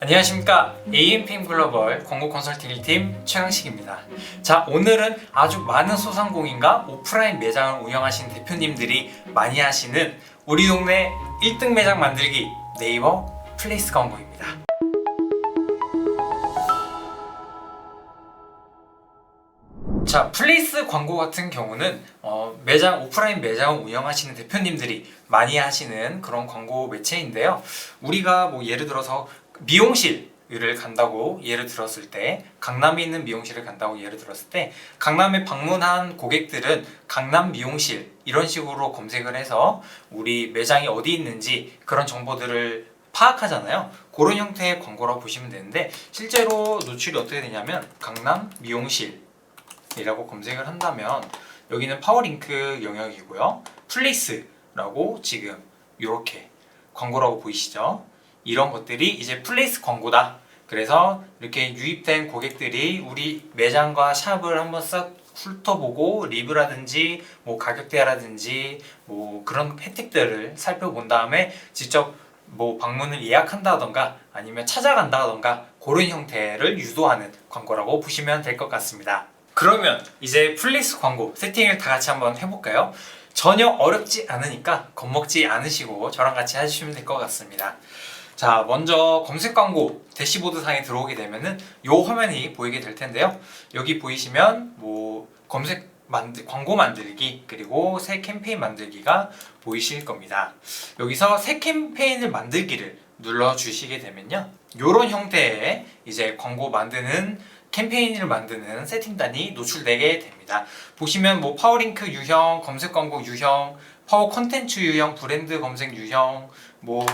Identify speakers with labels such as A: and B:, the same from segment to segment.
A: 안녕하십니까. AMPM 글로벌 광고 컨설팅 1팀 최강식입니다. 자, 오늘은 아주 많은 소상공인과 오프라인 매장을 운영하시는 대표님들이 많이 하시는 우리 동네 1등 매장 만들기 네이버 플레이스 광고입니다. 자, 플레이스 광고 같은 경우는 오프라인 매장을 운영하시는 대표님들이 많이 하시는 그런 광고 매체인데요. 우리가 뭐 예를 들어서 미용실을 간다고 예를 들었을 때, 강남에 있는 미용실을 간다고 예를 들었을 때, 강남에 방문한 고객들은 강남 미용실 이런 식으로 검색을 해서 우리 매장이 어디 있는지 그런 정보들을 파악하잖아요. 그런 형태의 광고라고 보시면 되는데, 실제로 노출이 어떻게 되냐면 강남 미용실 이라고 검색을 한다면 여기는 파워링크 영역이고요. 플레이스라고 지금 이렇게 광고라고 보이시죠? 이런 것들이 이제 플레이스 광고다. 그래서 이렇게 유입된 고객들이 우리 매장과 샵을 한번 싹 훑어보고 리뷰라든지 뭐 가격대라든지 뭐 그런 혜택들을 살펴본 다음에 직접 뭐 방문을 예약한다던가 아니면 찾아간다던가 그런 형태를 유도하는 광고라고 보시면 될 것 같습니다. 그러면 이제 플레이스 광고 세팅을 다 같이 한번 해볼까요? 전혀 어렵지 않으니까 겁먹지 않으시고 저랑 같이 해주시면 될 것 같습니다. 자, 먼저 검색 광고 대시보드 상에 들어오게 되면은 요 화면이 보이게 될 텐데요. 여기 보이시면 뭐 광고 만들기 그리고 새 캠페인 만들기가 보이실 겁니다. 여기서 새 캠페인을 만들기를 눌러 주시게 되면요, 요런 형태의 이제 광고 만드는 캠페인을 만드는 세팅단이 노출되게 됩니다. 보시면 뭐 파워링크 유형, 검색 광고 유형, 파워 콘텐츠 유형, 브랜드 검색 유형, 뭐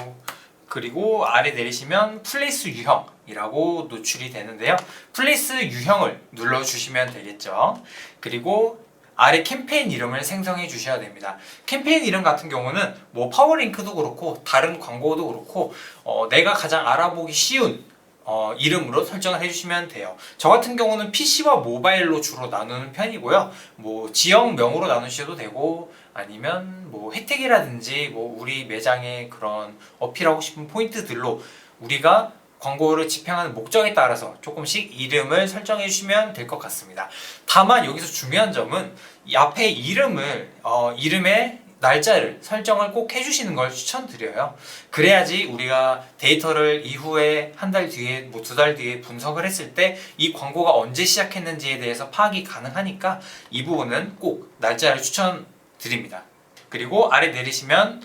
A: 그리고 아래 내리시면 플레이스 유형이라고 노출이 되는데요. 플레이스 유형을 눌러주시면 되겠죠. 그리고 아래 캠페인 이름을 생성해 주셔야 됩니다. 캠페인 이름 같은 경우는 뭐 파워링크도 그렇고 다른 광고도 그렇고 내가 가장 알아보기 쉬운 이름으로 설정을 해주시면 돼요. 저 같은 경우는 PC와 모바일로 주로 나누는 편이고요. 뭐 지역명으로 나누셔도 되고 아니면 뭐 혜택이라든지 뭐 우리 매장의 그런 어필하고 싶은 포인트들로 우리가 광고를 집행하는 목적에 따라서 조금씩 이름을 설정해 주시면 될 것 같습니다. 다만 여기서 중요한 점은 이 앞에 이름의 날짜를 설정을 꼭 해주시는 걸 추천드려요. 그래야지 우리가 데이터를 이후에 한 달 뒤에 뭐 2달 뒤에 분석을 했을 때 이 광고가 언제 시작했는지에 대해서 파악이 가능하니까 이 부분은 꼭 날짜를 추천드립니다. 그리고 아래 내리시면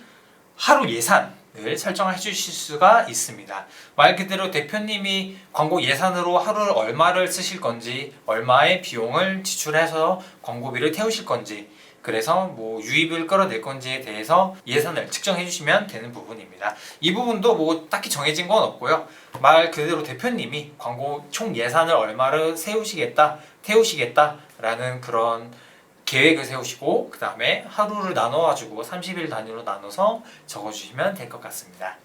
A: 하루 예산을 설정해 주실 수가 있습니다. 말 그대로 대표님이 광고 예산으로 하루 얼마를 쓰실 건지, 얼마의 비용을 지출해서 광고비를 태우실 건지, 그래서 뭐 유입을 끌어낼 건지에 대해서 예산을 측정해 주시면 되는 부분입니다. 이 부분도 뭐 딱히 정해진 건 없고요. 말 그대로 대표님이 광고 총 예산을 얼마를 태우시겠다 라는 그런 계획을 세우시고 그 다음에 하루를 나눠가지고 30일 단위로 나눠서 적어주시면 될 것 같습니다.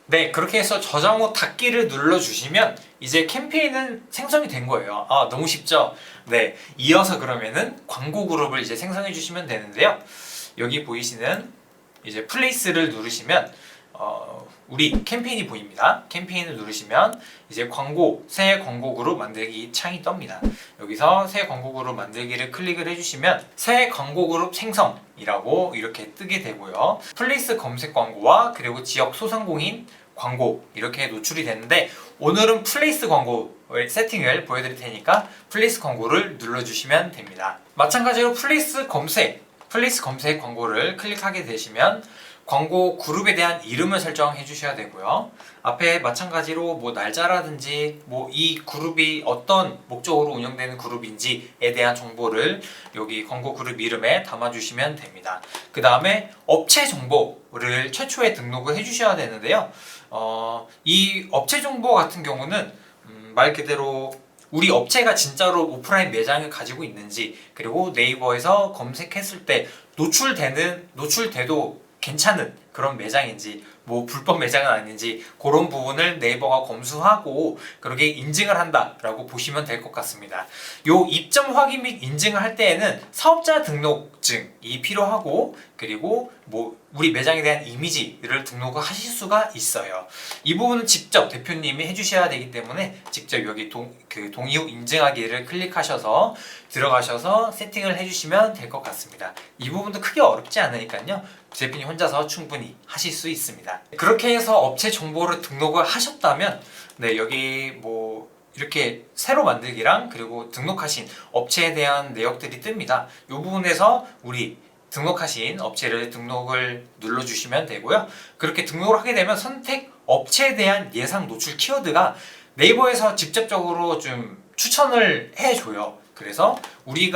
A: 네, 그렇게 해서 저장 후 닫기를 눌러주시면 이제 캠페인은 생성이 된 거예요. 아, 너무 쉽죠? 네, 이어서 그러면은 광고 그룹을 이제 생성해 주시면 되는데요. 여기 보이시는 이제 플레이스를 누르시면 우리 캠페인이 보입니다. 캠페인을 누르시면 이제 새 광고 그룹 만들기 창이 뜹니다. 여기서 새 광고 그룹 만들기를 클릭을 해주시면 새 광고 그룹 생성이라고 이렇게 뜨게 되고요. 플레이스 검색 광고와 그리고 지역 소상공인 광고 이렇게 노출이 되는데, 오늘은 플레이스 광고 세팅을 보여드릴 테니까 플레이스 광고를 눌러주시면 됩니다. 마찬가지로 플레이스 검색 광고를 클릭하게 되시면 광고 그룹에 대한 이름을 설정해 주셔야 되고요. 앞에 마찬가지로 뭐 날짜라든지 뭐 이 그룹이 어떤 목적으로 운영되는 그룹인지에 대한 정보를 여기 광고 그룹 이름에 담아 주시면 됩니다. 그 다음에 업체 정보를 최초에 등록을 해 주셔야 되는데요. 이 업체 정보 같은 경우는 말 그대로 우리 업체가 진짜로 오프라인 매장을 가지고 있는지, 그리고 네이버에서 검색했을 때 노출돼도 괜찮은 그런 매장인지 뭐 불법 매장은 아닌지 그런 부분을 네이버가 검수하고 그렇게 인증을 한다라고 보시면 될 것 같습니다. 요 입점 확인 및 인증을 할 때에는 사업자 등록증이 필요하고 그리고 뭐 우리 매장에 대한 이미지를 등록을 하실 수가 있어요. 이 부분은 직접 대표님이 해주셔야 되기 때문에 직접 여기 동의 후 인증하기를 클릭하셔서 들어가셔서 세팅을 해주시면 될 것 같습니다. 이 부분도 크게 어렵지 않으니까요. 대표님 혼자서 충분히 하실 수 있습니다. 그렇게 해서 업체 정보를 등록을 하셨다면 네, 여기 뭐 이렇게 새로 만들기랑 그리고 등록하신 업체에 대한 내역들이 뜹니다. 이 부분에서 우리 등록하신 업체를 등록을 눌러주시면 되고요. 그렇게 등록을 하게 되면 선택 업체에 대한 예상 노출 키워드가 네이버에서 직접적으로 좀 추천을 해줘요. 그래서 우리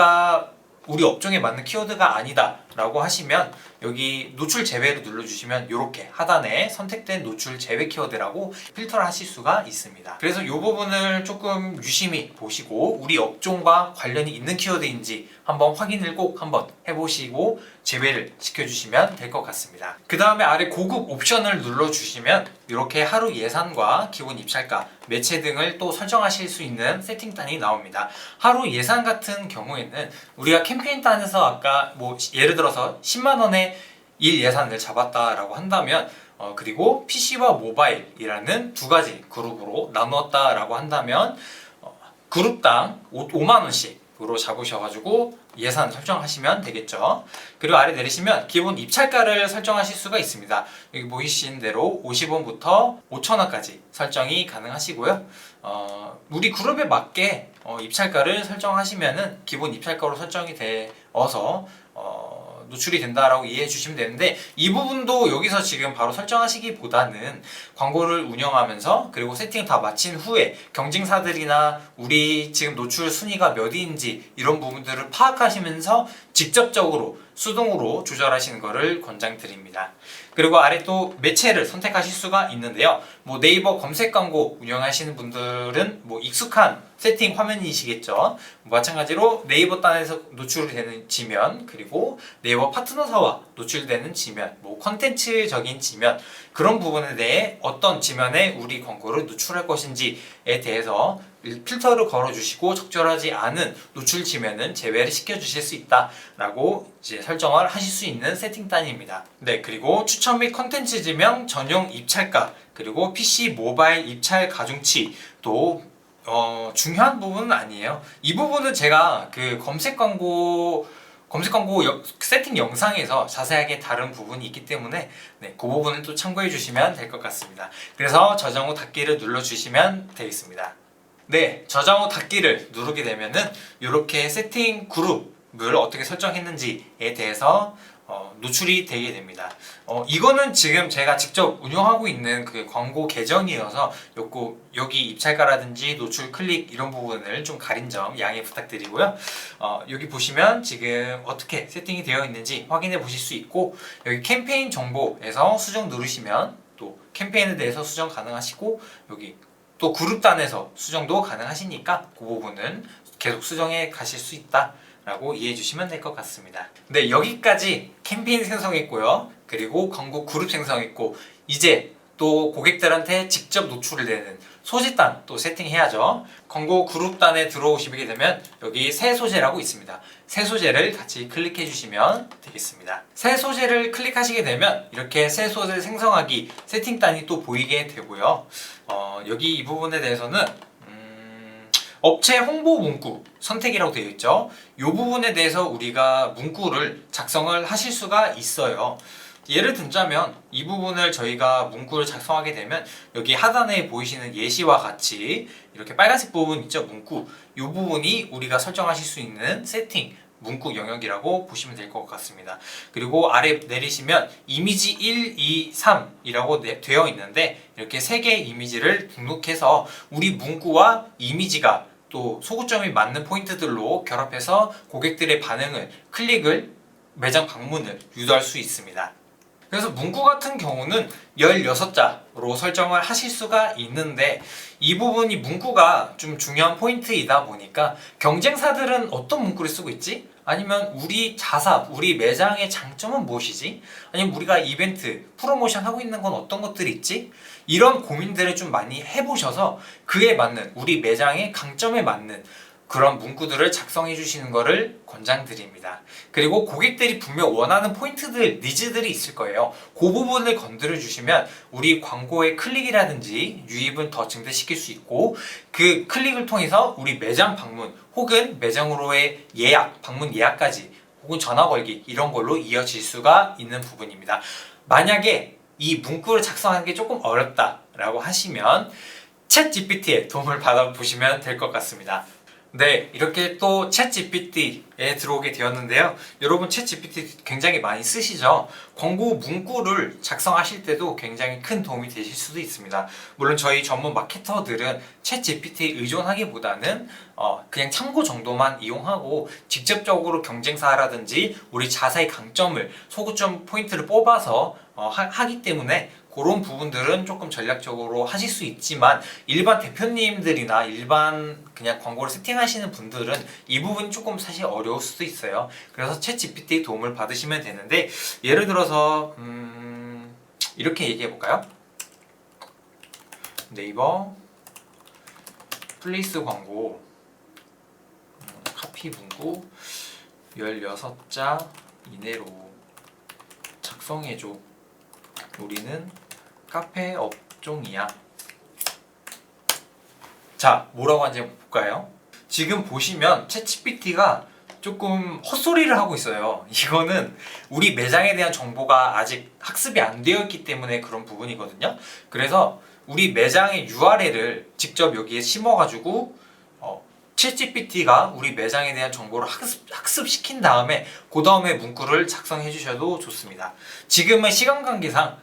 A: 업종에 맞는 키워드가 아니다 라고 하시면 여기 노출 제외를 눌러주시면 이렇게 하단에 선택된 노출 제외 키워드라고 필터를 하실 수가 있습니다. 그래서 이 부분을 조금 유심히 보시고 우리 업종과 관련이 있는 키워드인지 한번 확인을 꼭 한번 해보시고 제외를 시켜주시면 될 것 같습니다. 그 다음에 아래 고급 옵션을 눌러주시면 이렇게 하루 예산과 기본 입찰가, 매체 등을 또 설정하실 수 있는 세팅단이 나옵니다. 하루 예산 같은 경우에는 우리가 캠페인단에서 아까 뭐 예를 들어서 10만 원의 일 예산을 잡았다라고 한다면 그리고 PC와 모바일이라는 두 가지 그룹으로 나누었다라고 한다면 그룹당 5만 원씩으로 잡으셔가지고 예산 설정하시면 되겠죠. 그리고 아래 내리시면 기본 입찰가를 설정하실 수가 있습니다. 여기 보이신 대로 50원부터 5,000원까지 설정이 가능하시고요. 우리 그룹에 맞게 입찰가를 설정하시면은 기본 입찰가로 설정이 되어서 노출이 된다라고 이해해 주시면 되는데 이 부분도 여기서 지금 바로 설정하시기보다는 광고를 운영하면서 그리고 세팅 다 마친 후에 경쟁사들이나 우리 지금 노출 순위가 몇 위인지 이런 부분들을 파악하시면서 직접적으로 수동으로 조절하시는 것을 권장드립니다. 그리고 아래 또 매체를 선택하실 수가 있는데요. 뭐 네이버 검색 광고 운영하시는 분들은 뭐 익숙한 세팅 화면이시겠죠. 마찬가지로 네이버 단에서 노출이 되는 지면 그리고 네이버 파트너사와 노출되는 지면 뭐 컨텐츠적인 지면 그런 부분에 대해 어떤 지면에 우리 광고를 노출할 것인지에 대해서 필터를 걸어주시고 적절하지 않은 노출 지면은 제외를 시켜주실 수 있다라고 이제 설정을 하실 수 있는 세팅단입니다. 네, 그리고 추천 및 컨텐츠 지명 전용 입찰가 그리고 PC 모바일 입찰 가중치 또 중요한 부분은 아니에요. 이 부분은 제가 그 검색 광고 세팅 영상에서 자세하게 다룬 부분이 있기 때문에 네, 그 부분은 또 참고해 주시면 될 것 같습니다. 그래서 저장 후 닫기를 눌러주시면 되겠습니다. 네, 저장 후 닫기를 누르게 되면은 이렇게 세팅 그룹을 어떻게 설정했는지에 대해서 노출이 되게 됩니다. 이거는 지금 제가 직접 운영하고 있는 그 광고 계정이어서 여기 입찰가라든지 노출 클릭 이런 부분을 좀 가린 점 양해 부탁드리고요. 여기 보시면 지금 어떻게 세팅이 되어 있는지 확인해 보실 수 있고 여기 캠페인 정보에서 수정 누르시면 또 캠페인에 대해서 수정 가능하시고 여기 또 그룹단에서 수정도 가능하시니까 그 부분은 계속 수정해 가실 수 있다 라고 이해해 주시면 될 것 같습니다. 네, 여기까지 캠페인 생성했고요. 그리고 광고 그룹 생성했고 이제 또 고객들한테 직접 노출을 되는 소재단 또 세팅해야죠. 광고 그룹단에 들어오시게 되면 여기 새 소재라고 있습니다. 새 소재를 같이 클릭해 주시면 되겠습니다. 새 소재를 클릭하시게 되면 이렇게 새 소재 생성하기 세팅단이 또 보이게 되고요. 여기 이 부분에 대해서는 업체 홍보 문구 선택이라고 되어 있죠. 이 부분에 대해서 우리가 문구를 작성을 하실 수가 있어요. 예를 들자면 이 부분을 저희가 문구를 작성하게 되면 여기 하단에 보이시는 예시와 같이 이렇게 빨간색 부분 있죠, 문구. 이 부분이 우리가 설정하실 수 있는 세팅 문구 영역이라고 보시면 될 것 같습니다. 그리고 아래 내리시면 이미지 1, 2, 3이라고 되어 있는데 이렇게 3개의 이미지를 등록해서 우리 문구와 이미지가 또 소구점이 맞는 포인트들로 결합해서 고객들의 반응을, 클릭을, 매장 방문을 유도할 수 있습니다. 그래서 문구 같은 경우는 16자로 설정을 하실 수가 있는데 이 부분이 문구가 좀 중요한 포인트이다 보니까 경쟁사들은 어떤 문구를 쓰고 있지? 아니면 우리 자사, 우리 매장의 장점은 무엇이지? 아니면 우리가 이벤트, 프로모션 하고 있는 건 어떤 것들이 있지? 이런 고민들을 좀 많이 해보셔서 그에 맞는, 우리 매장의 강점에 맞는 그런 문구들을 작성해 주시는 것을 권장드립니다. 그리고 고객들이 분명 원하는 포인트들, 니즈들이 있을 거예요. 그 부분을 건드려 주시면 우리 광고의 클릭이라든지 유입은 더 증대시킬 수 있고, 그 클릭을 통해서 우리 매장 방문 혹은 매장으로의 예약, 방문 예약까지 혹은 전화 걸기 이런 걸로 이어질 수가 있는 부분입니다. 만약에 이 문구를 작성하는 게 조금 어렵다라고 하시면 챗 GPT의 도움을 받아보시면 될 것 같습니다. 네, 이렇게 또 챗GPT에 들어오게 되었는데요. 여러분 챗GPT 굉장히 많이 쓰시죠? 광고 문구를 작성하실 때도 굉장히 큰 도움이 되실 수도 있습니다. 물론 저희 전문 마케터들은 챗GPT에 의존하기보다는 그냥 참고 정도만 이용하고 직접적으로 경쟁사라든지 우리 자사의 강점을 소구점 포인트를 뽑아서 하기 때문에 그런 부분들은 조금 전략적으로 하실 수 있지만 일반 대표님들이나 일반 그냥 광고를 세팅하시는 분들은 이 부분이 조금 사실 어려울 수도 있어요. 그래서 챗 GPT 도움을 받으시면 되는데, 예를 들어서 이렇게 얘기해 볼까요? 네이버 플레이스 광고 카피 문구 16자 이내로 작성해줘. 우리는 카페 업종이야. 자, 뭐라고 하는지 한번 볼까요? 지금 보시면 챗GPT가 조금 헛소리를 하고 있어요. 이거는 우리 매장에 대한 정보가 아직 학습이 안 되어 있기 때문에 그런 부분이거든요. 그래서 우리 매장의 URL을 직접 여기에 심어가지고 챗GPT가 우리 매장에 대한 정보를 학습시킨 다음에 그 다음에 문구를 작성해 주셔도 좋습니다. 지금은 시간 관계상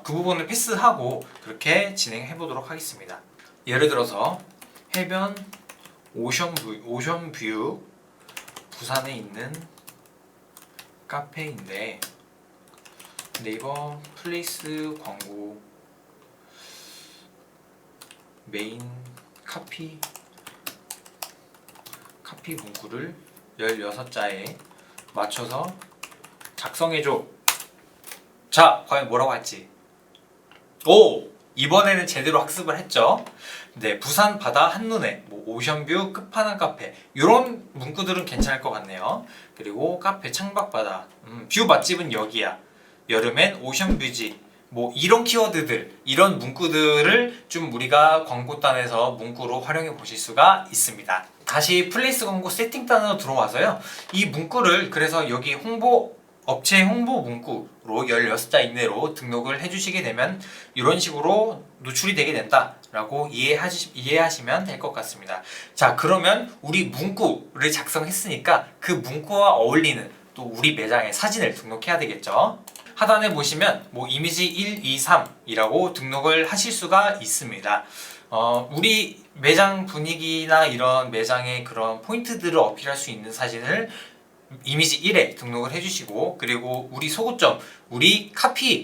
A: 그 부분을 패스하고 그렇게 진행해 보도록 하겠습니다. 예를 들어서 해변 오션뷰 부산에 있는 카페인데 네이버 플레이스 광고 메인 카피 문구를 16자에 맞춰서 작성해줘. 자, 과연 뭐라고 할지. 오! 이번에는 제대로 학습을 했죠. 네, 부산 바다 한눈에, 오션뷰 끝판왕 카페 이런 문구들은 괜찮을 것 같네요. 그리고 카페 창밖바다, 뷰 맛집은 여기야. 여름엔 오션뷰지. 이런 키워드들, 이런 문구들을 좀 우리가 광고단에서 문구로 활용해 보실 수가 있습니다. 다시 플레이스 광고 세팅단으로 들어와서요. 이 문구를 그래서 여기 업체 홍보 문구로 16자 이내로 등록을 해주시게 되면 이런 식으로 노출이 되게 된다라고 이해하시면 될 것 같습니다. 자, 그러면 우리 문구를 작성했으니까 그 문구와 어울리는 또 우리 매장의 사진을 등록해야 되겠죠. 하단에 보시면 이미지 1, 2, 3이라고 등록을 하실 수가 있습니다. 우리 매장 분위기나 이런 매장의 그런 포인트들을 어필할 수 있는 사진을 이미지 1에 등록을 해주시고, 그리고 우리 소구점, 우리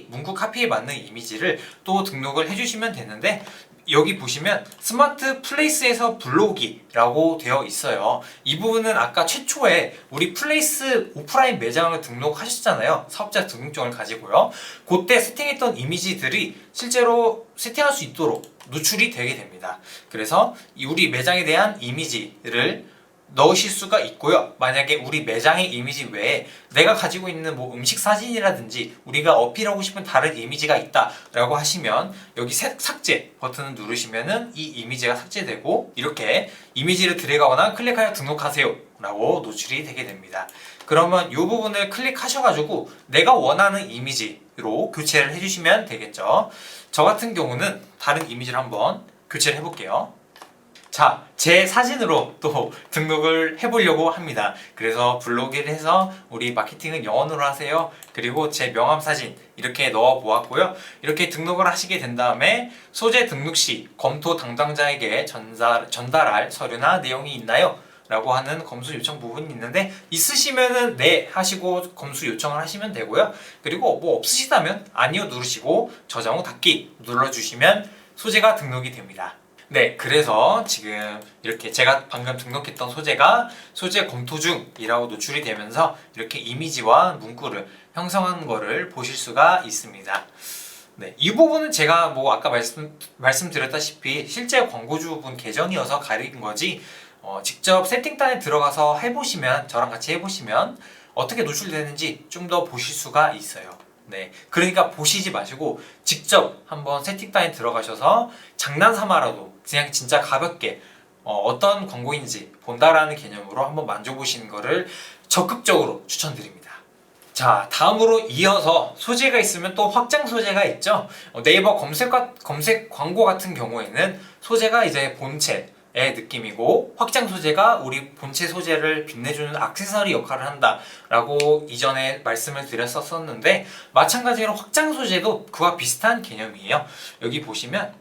A: 문구 카피에 맞는 이미지를 또 등록을 해주시면 되는데, 여기 보시면 스마트 플레이스에서 불러오기라고 되어 있어요. 이 부분은 아까 최초에 우리 플레이스 오프라인 매장을 등록하셨잖아요. 사업자 등록증을 가지고요. 그때 세팅했던 이미지들이 실제로 세팅할 수 있도록 노출이 되게 됩니다. 그래서 우리 매장에 대한 이미지를 넣으실 수가 있고요. 만약에 우리 매장의 이미지 외에 내가 가지고 있는 음식 사진이라든지 우리가 어필하고 싶은 다른 이미지가 있다라고 하시면 여기 삭제 버튼을 누르시면은 이 이미지가 삭제되고, 이렇게 이미지를 드래그하거나 클릭하여 등록하세요 라고 노출이 되게 됩니다. 그러면 이 부분을 클릭하셔가지고 내가 원하는 이미지로 교체를 해주시면 되겠죠. 저 같은 경우는 다른 이미지를 한번 교체를 해볼게요. 자, 제 사진으로 또 등록을 해보려고 합니다. 그래서 블로그를 해서 우리 마케팅은 영어로 하세요. 그리고 제 명함 사진 이렇게 넣어 보았고요. 이렇게 등록을 하시게 된 다음에 소재 등록 시 검토 담당자에게 전달할 서류나 내용이 있나요? 라고 하는 검수 요청 부분이 있는데, 있으시면은 네 하시고 검수 요청을 하시면 되고요. 그리고 없으시다면 아니요 누르시고 저장 후 닫기 눌러주시면 소재가 등록이 됩니다. 네, 그래서 지금 이렇게 제가 방금 등록했던 소재가 소재 검토 중이라고 노출이 되면서 이렇게 이미지와 문구를 형성한 거를 보실 수가 있습니다. 네, 이 부분은 제가 뭐 아까 말씀드렸다시피 실제 광고주분 계정이어서 가린 거지, 직접 세팅단에 들어가서 해보시면, 저랑 같이 해보시면 어떻게 노출되는지 좀 더 보실 수가 있어요. 네, 그러니까 보시지 마시고 직접 한번 세팅단에 들어가셔서 장난삼아라도 그냥 진짜 가볍게 어떤 광고인지 본다라는 개념으로 한번 만져보시는 거를 적극적으로 추천드립니다. 자, 다음으로 이어서 소재가 있으면 또 확장 소재가 있죠. 네이버 검색 광고 같은 경우에는 소재가 이제 본체의 느낌이고, 확장 소재가 우리 본체 소재를 빛내주는 액세서리 역할을 한다라고 이전에 말씀을 드렸었는데, 마찬가지로 확장 소재도 그와 비슷한 개념이에요. 여기 보시면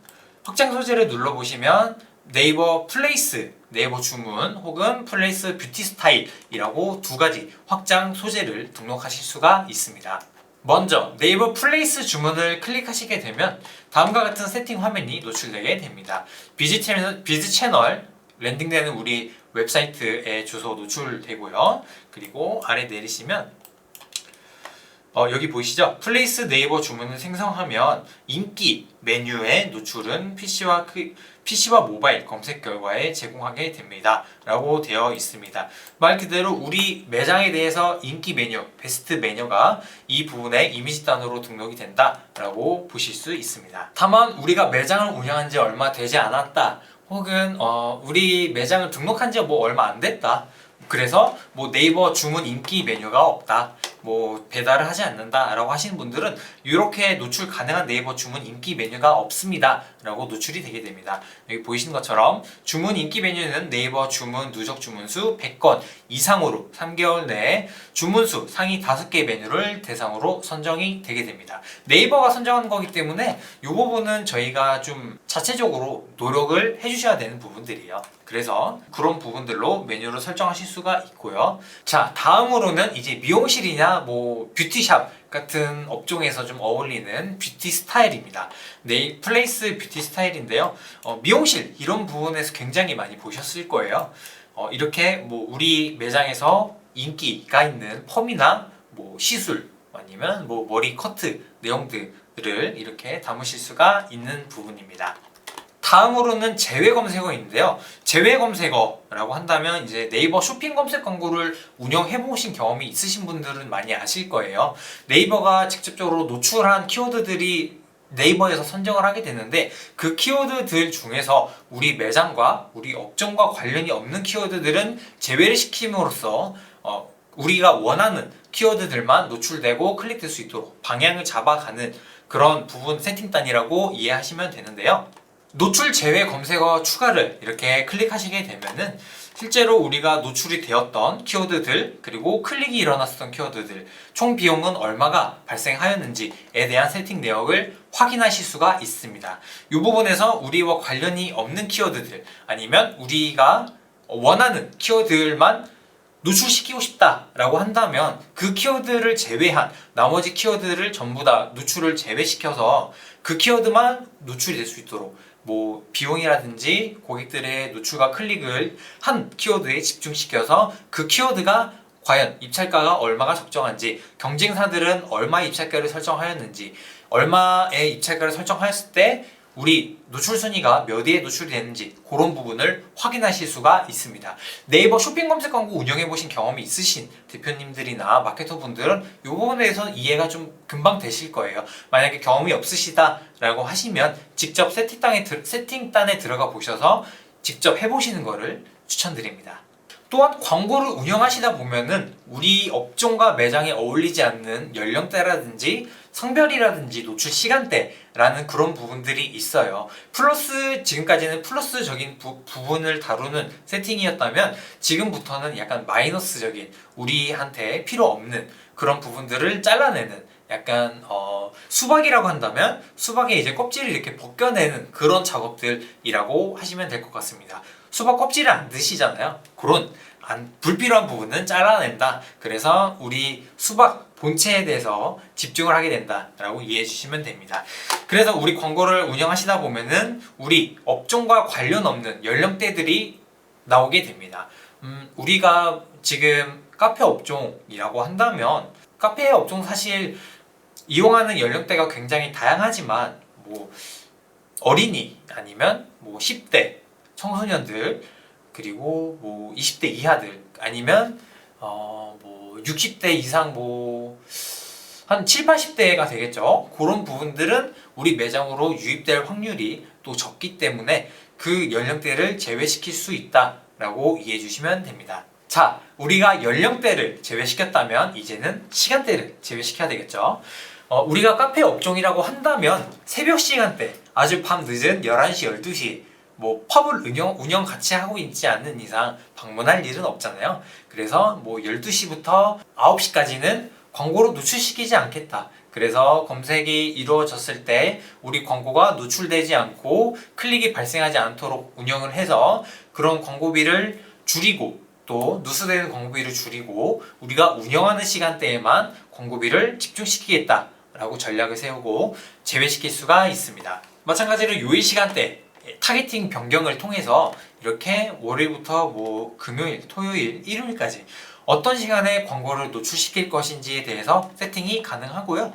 A: 확장 소재를 눌러보시면 네이버 플레이스, 네이버 주문 혹은 플레이스 뷰티 스타일이라고 두 가지 확장 소재를 등록하실 수가 있습니다. 먼저 네이버 플레이스 주문을 클릭하시게 되면 다음과 같은 세팅 화면이 노출되게 됩니다. 비즈 채널 랜딩되는 우리 웹사이트의 주소 노출되고요. 그리고 아래 내리시면 여기 보이시죠? 플레이스 네이버 주문을 생성하면 인기 메뉴의 노출은 PC와 모바일 검색 결과에 제공하게 됩니다 라고 되어 있습니다. 말 그대로 우리 매장에 대해서 인기 메뉴, 베스트 메뉴가 이 부분에 이미지 단으로 등록이 된다 라고 보실 수 있습니다. 다만 우리가 매장을 운영한 지 얼마 되지 않았다, 혹은 우리 매장을 등록한 지 뭐 얼마 안 됐다, 그래서 뭐 네이버 주문 인기 메뉴가 없다, 뭐 배달을 하지 않는다 라고 하시는 분들은 이렇게 노출 가능한 네이버 주문 인기 메뉴가 없습니다 라고 노출이 되게 됩니다. 여기 보이시는 것처럼 주문 인기 메뉴는 네이버 주문 누적 주문수 100건 이상으로 3개월 내에 주문수 상위 5개 메뉴를 대상으로 선정이 되게 됩니다. 네이버가 선정한 거기 때문에 이 부분은 저희가 좀 자체적으로 노력을 해주셔야 되는 부분들이에요. 그래서 그런 부분들로 메뉴를 설정하실 수가 있고요. 자, 다음으로는 이제 미용실이나 뭐 뷰티샵 같은 업종에서 좀 어울리는 뷰티 스타일입니다. 네, 플레이스 뷰티 스타일인데요. 미용실 이런 부분에서 굉장히 많이 보셨을 거예요. 이렇게 뭐 우리 매장에서 인기가 있는 펌이나 뭐 시술 아니면 뭐 머리 커트 내용들을 이렇게 담으실 수가 있는 부분입니다. 다음으로는 제외 검색어인데요. 제외 검색어라고 한다면 이제 네이버 쇼핑 검색 광고를 운영해 보신 경험이 있으신 분들은 많이 아실 거예요. 네이버가 직접적으로 노출한 키워드들이 네이버에서 선정을 하게 되는데, 그 키워드들 중에서 우리 매장과 우리 업종과 관련이 없는 키워드들은 제외를 시킴으로써 우리가 원하는 키워드들만 노출되고 클릭될 수 있도록 방향을 잡아가는 그런 부분 세팅단이라고 이해하시면 되는데요. 노출 제외 검색어 추가를 이렇게 클릭하시게 되면은 실제로 우리가 노출이 되었던 키워드들, 그리고 클릭이 일어났었던 키워드들, 총 비용은 얼마가 발생하였는지에 대한 세팅 내역을 확인하실 수가 있습니다. 이 부분에서 우리와 관련이 없는 키워드들, 아니면 우리가 원하는 키워드들만 노출시키고 싶다라고 한다면 그 키워드를 제외한 나머지 키워드를 전부 다 노출을 제외시켜서 그 키워드만 노출이 될 수 있도록, 뭐 비용이라든지 고객들의 노출과 클릭을 한 키워드에 집중시켜서 그 키워드가 과연 입찰가가 얼마가 적정한지, 경쟁사들은 얼마 입찰가를 설정하였는지, 얼마의 입찰가를 설정하였을 때 우리 노출 순위가 몇 위에 노출이 되는지, 그런 부분을 확인하실 수가 있습니다. 네이버 쇼핑 검색 광고 운영해 보신 경험이 있으신 대표님들이나 마케터 분들은 이 부분에 대해서 이해가 좀 금방 되실 거예요. 만약에 경험이 없으시다라고 하시면 직접 세팅단에 들어가 보셔서 직접 해보시는 거를 추천드립니다. 또한 광고를 운영하시다 보면은 우리 업종과 매장에 어울리지 않는 연령대라든지 성별이라든지 노출 시간대라는 그런 부분들이 있어요. 지금까지는 플러스적인 부분을 다루는 세팅이었다면 지금부터는 약간 마이너스적인, 우리한테 필요 없는 그런 부분들을 잘라내는 약간 수박이라고 한다면 수박의 이제 껍질을 이렇게 벗겨내는 그런 작업들이라고 하시면 될 것 같습니다. 수박 껍질을 안 드시잖아요. 그런 불필요한 부분은 잘라낸다. 그래서 우리 수박 본체에 대해서 집중을 하게 된다라고 이해해 주시면 됩니다. 그래서 우리 광고를 운영하시다 보면은 우리 업종과 관련 없는 연령대들이 나오게 됩니다. 우리가 지금 카페 업종이라고 한다면 카페 업종 사실 이용하는 연령대가 굉장히 다양하지만 뭐 어린이 아니면 뭐 10대 청소년들 그리고 뭐 20대 이하들 아니면 뭐 60대 이상 뭐 한 7, 80대가 되겠죠. 그런 부분들은 우리 매장으로 유입될 확률이 또 적기 때문에 그 연령대를 제외시킬 수 있다라고 이해해 주시면 됩니다. 자, 우리가 연령대를 제외시켰다면 이제는 시간대를 제외시켜야 되겠죠. 우리가 카페 업종이라고 한다면 새벽 시간대, 아주 밤 늦은 11시, 12시 뭐 펍을 운영 같이 하고 있지 않는 이상 방문할 일은 없잖아요. 그래서 뭐 12시부터 9시까지는 광고로 노출시키지 않겠다. 그래서 검색이 이루어졌을 때 우리 광고가 노출되지 않고 클릭이 발생하지 않도록 운영을 해서 그런 광고비를 줄이고 또 누수되는 광고비를 줄이고 우리가 운영하는 시간대에만 광고비를 집중시키겠다라고 전략을 세우고 제외시킬 수가 있습니다. 마찬가지로 요일 시간대 타겟팅 변경을 통해서 이렇게 월요일부터 뭐 금요일, 토요일, 일요일까지 어떤 시간에 광고를 노출시킬 것인지에 대해서 세팅이 가능하고요.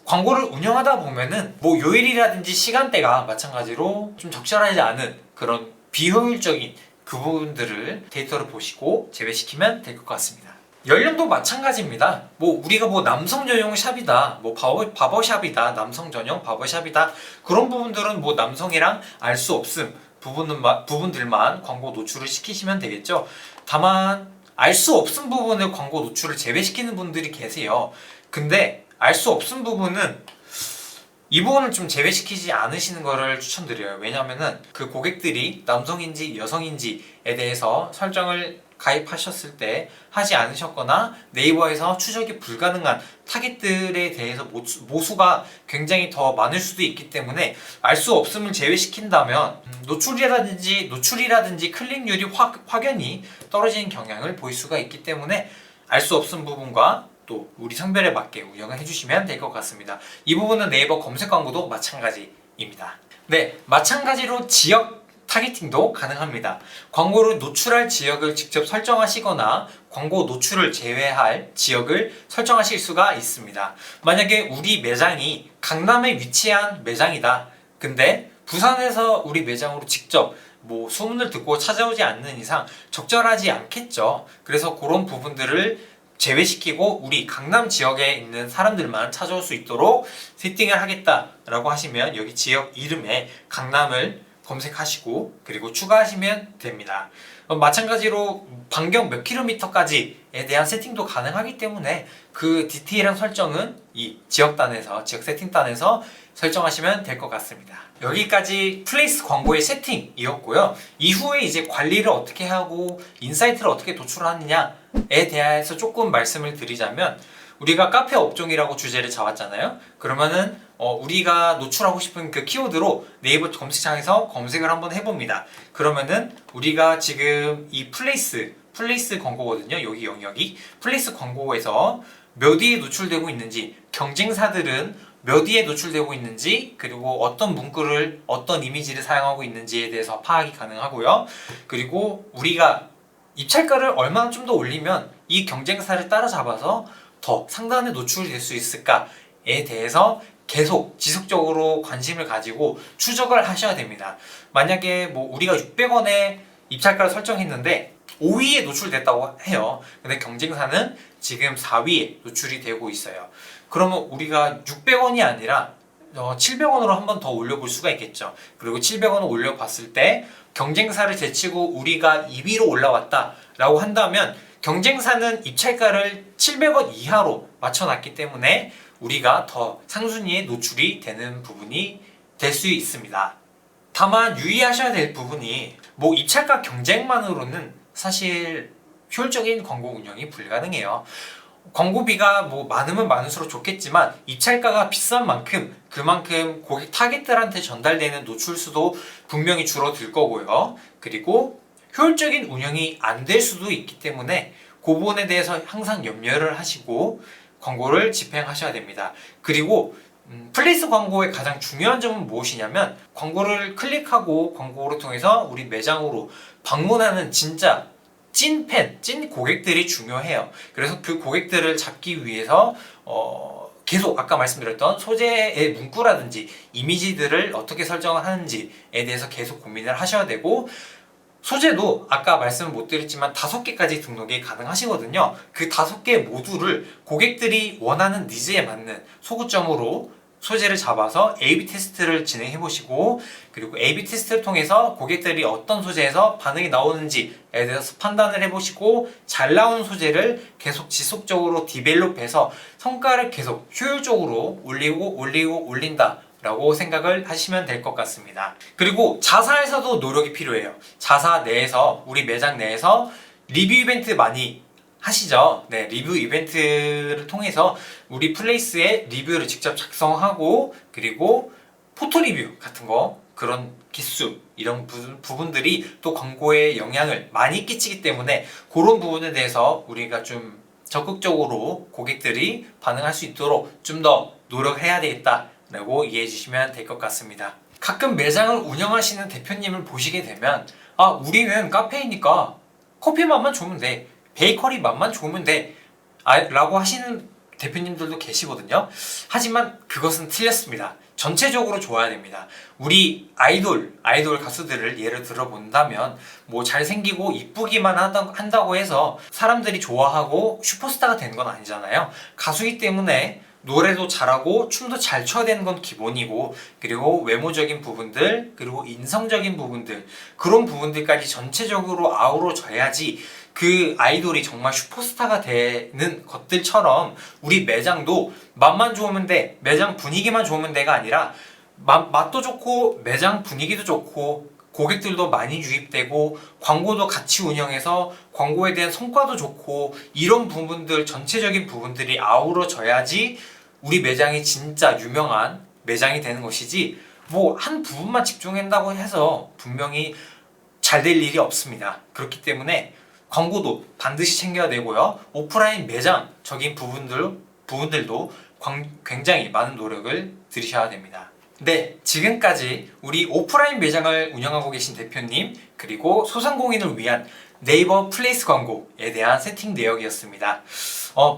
A: 광고를 운영하다 보면은 뭐 요일이라든지 시간대가 마찬가지로 좀 적절하지 않은 그런 비효율적인 그 부분들을 데이터를 보시고 제외시키면 될 것 같습니다. 연령도 마찬가지입니다. 뭐 우리가 뭐 남성 전용 샵이다, 뭐 바버샵이다, 남성 전용 바버샵이다 그런 부분들은 뭐 남성이랑 알 수 없음 부분들만 광고 노출을 시키시면 되겠죠. 다만 알 수 없음 부분을 광고 노출을 제외시키는 분들이 계세요. 근데 알 수 없음 부분은 이 부분을 좀 제외시키지 않으시는 것을 추천드려요. 왜냐하면은 그 고객들이 남성인지 여성인지에 대해서 설정을 가입하셨을 때 하지 않으셨거나 네이버에서 추적이 불가능한 타깃들에 대해서 모수가 굉장히 더 많을 수도 있기 때문에 알 수 없음을 제외시킨다면 노출이라든지 클릭률이 확연히 떨어지는 경향을 보일 수가 있기 때문에 알 수 없음 부분과 또 우리 성별에 맞게 운영을 해주시면 될 것 같습니다. 이 부분은 네이버 검색 광고도 마찬가지입니다. 네, 마찬가지로 지역 타겟팅도 가능합니다. 광고를 노출할 지역을 직접 설정하시거나 광고 노출을 제외할 지역을 설정하실 수가 있습니다. 만약에 우리 매장이 강남에 위치한 매장이다. 근데 부산에서 우리 매장으로 직접 뭐 소문을 듣고 찾아오지 않는 이상 적절하지 않겠죠. 그래서 그런 부분들을 제외시키고 우리 강남 지역에 있는 사람들만 찾아올 수 있도록 세팅을 하겠다라고 하시면 여기 지역 이름에 강남을 검색하시고 그리고 추가하시면 됩니다. 마찬가지로 반경 몇 킬로미터까지에 대한 세팅도 가능하기 때문에 그 디테일한 설정은 이 지역 세팅단에서 설정하시면 될 것 같습니다. 여기까지 플레이스 광고의 세팅이었고요. 이후에 이제 관리를 어떻게 하고 인사이트를 어떻게 도출하느냐에 대해서 조금 말씀을 드리자면 우리가 카페 업종이라고 주제를 잡았잖아요. 그러면은 우리가 노출하고 싶은 그 키워드로 네이버 검색창에서 검색을 한번 해봅니다. 그러면은 우리가 지금 이 플레이스 광고거든요. 여기 영역이 플레이스 광고에서 몇 위에 노출되고 있는지, 경쟁사들은 몇 위에 노출되고 있는지, 그리고 어떤 문구를 어떤 이미지를 사용하고 있는지에 대해서 파악이 가능하고요. 그리고 우리가 입찰가를 얼마나 좀 더 올리면 이 경쟁사를 따라잡아서 더 상단에 노출이 될 수 있을까에 대해서 계속 지속적으로 관심을 가지고 추적을 하셔야 됩니다. 만약에 뭐 우리가 600원에 입찰가를 설정했는데 5위에 노출됐다고 해요. 근데 경쟁사는 지금 4위에 노출이 되고 있어요. 그러면 우리가 600원이 아니라 700원으로 한 번 더 올려볼 수가 있겠죠. 그리고 700원을 올려봤을 때 경쟁사를 제치고 우리가 2위로 올라왔다라고 한다면 경쟁사는 입찰가를 700원 이하로 맞춰놨기 때문에 우리가 더 상순위에 노출이 되는 부분이 될 수 있습니다. 다만 유의하셔야 될 부분이 뭐 입찰가 경쟁만으로는 사실 효율적인 광고 운영이 불가능해요. 광고비가 뭐 많으면 많을수록 좋겠지만 입찰가가 비싼 만큼 그만큼 고객 타겟들한테 전달되는 노출수도 분명히 줄어들 거고요. 그리고 효율적인 운영이 안 될 수도 있기 때문에 그 부분에 대해서 항상 염려를 하시고 광고를 집행하셔야 됩니다. 그리고 플레이스 광고의 가장 중요한 점은 무엇이냐면 광고를 클릭하고 광고를 통해서 우리 매장으로 방문하는 진짜 찐팬, 찐 고객들이 중요해요. 그래서 그 고객들을 잡기 위해서 계속 아까 말씀드렸던 소재의 문구라든지 이미지들을 어떻게 설정을 하는지에 대해서 계속 고민을 하셔야 되고, 소재도 아까 말씀을 못 드렸지만 5개까지 등록이 가능하시거든요. 그 5개 모두를 고객들이 원하는 니즈에 맞는 소구점으로 소재를 잡아서 A/B 테스트를 진행해 보시고, 그리고 A/B 테스트를 통해서 고객들이 어떤 소재에서 반응이 나오는지에 대해서 판단을 해 보시고, 잘 나오는 소재를 계속 지속적으로 디벨롭해서 성과를 계속 효율적으로 올린다 라고 생각을 하시면 될 것 같습니다. 그리고 자사에서도 노력이 필요해요. 자사 내에서, 우리 매장 내에서 리뷰 이벤트 많이 하시죠? 네, 리뷰 이벤트를 통해서 우리 플레이스의 리뷰를 직접 작성하고, 그리고 포토 리뷰 같은 거, 그런 기수, 이런 부분들이 또 광고에 영향을 많이 끼치기 때문에 그런 부분에 대해서 우리가 좀 적극적으로 고객들이 반응할 수 있도록 좀 더 노력해야 되겠다 라고 이해해 주시면 될 것 같습니다. 가끔 매장을 운영하시는 대표님을 보시게 되면, 우리는 카페이니까 커피 맛만 좋으면 돼, 베이커리 맛만 좋으면 돼 라고 하시는 대표님들도 계시거든요. 하지만 그것은 틀렸습니다. 전체적으로 좋아야 됩니다. 우리 아이돌 가수들을 예를 들어 본다면, 뭐 잘생기고 이쁘기만 한다고 해서 사람들이 좋아하고 슈퍼스타가 되는 건 아니잖아요. 가수이기 때문에 노래도 잘하고 춤도 잘 춰야 되는 건 기본이고, 그리고 외모적인 부분들, 그리고 인성적인 부분들, 그런 부분들까지 전체적으로 아우러져야지 그 아이돌이 정말 슈퍼스타가 되는 것들처럼 우리 매장도 맛만 좋으면 돼, 매장 분위기만 좋으면 돼가 아니라 맛도 좋고 매장 분위기도 좋고 고객들도 많이 유입되고 광고도 같이 운영해서 광고에 대한 성과도 좋고, 이런 부분들, 전체적인 부분들이 아우러져야지 우리 매장이 진짜 유명한 매장이 되는 것이지, 뭐 한 부분만 집중한다고 해서 분명히 잘 될 일이 없습니다. 그렇기 때문에 광고도 반드시 챙겨야 되고요. 오프라인 매장적인 부분들도 굉장히 많은 노력을 들이셔야 됩니다. 네, 지금까지 우리 오프라인 매장을 운영하고 계신 대표님, 그리고 소상공인을 위한 네이버 플레이스 광고에 대한 세팅 내역이었습니다.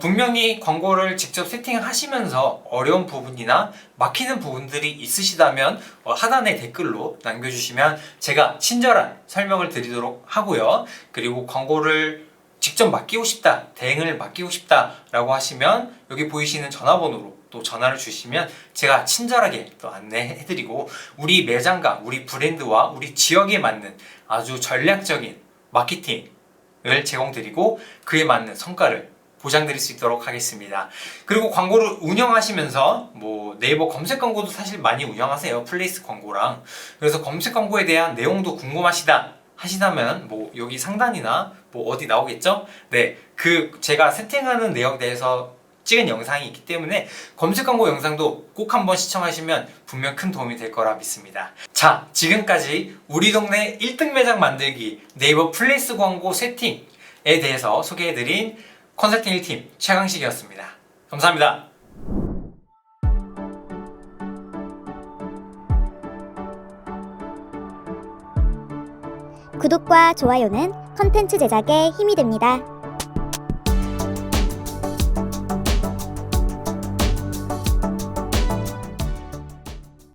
A: 분명히 광고를 직접 세팅하시면서 어려운 부분이나 막히는 부분들이 있으시다면 하단에 댓글로 남겨주시면 제가 친절한 설명을 드리도록 하고요. 그리고 광고를 직접 맡기고 싶다, 대행을 맡기고 싶다 라고 하시면 여기 보이시는 전화번호로 또 전화를 주시면 제가 친절하게 또 안내해드리고, 우리 매장과 우리 브랜드와 우리 지역에 맞는 아주 전략적인 마케팅을 제공드리고 그에 맞는 성과를 보장드릴 수 있도록 하겠습니다. 그리고 광고를 운영하시면서 뭐 네이버 검색 광고도 사실 많이 운영하세요. 플레이스 광고랑. 그래서 검색 광고에 대한 내용도 하시다면 뭐 여기 상단이나 뭐 어디 나오겠죠? 네, 그 제가 세팅하는 내용에 대해서 찍은 영상이 있기 때문에 검색 광고 영상도 꼭 한번 시청하시면 분명 큰 도움이 될 거라 믿습니다. 자, 지금까지 우리 동네 1등 매장 만들기 네이버 플레이스 광고 세팅에 대해서 소개해드린 컨설팅 1팀 최강식이었습니다. 감사합니다.
B: 구독과 좋아요는 컨텐츠 제작에 힘이 됩니다.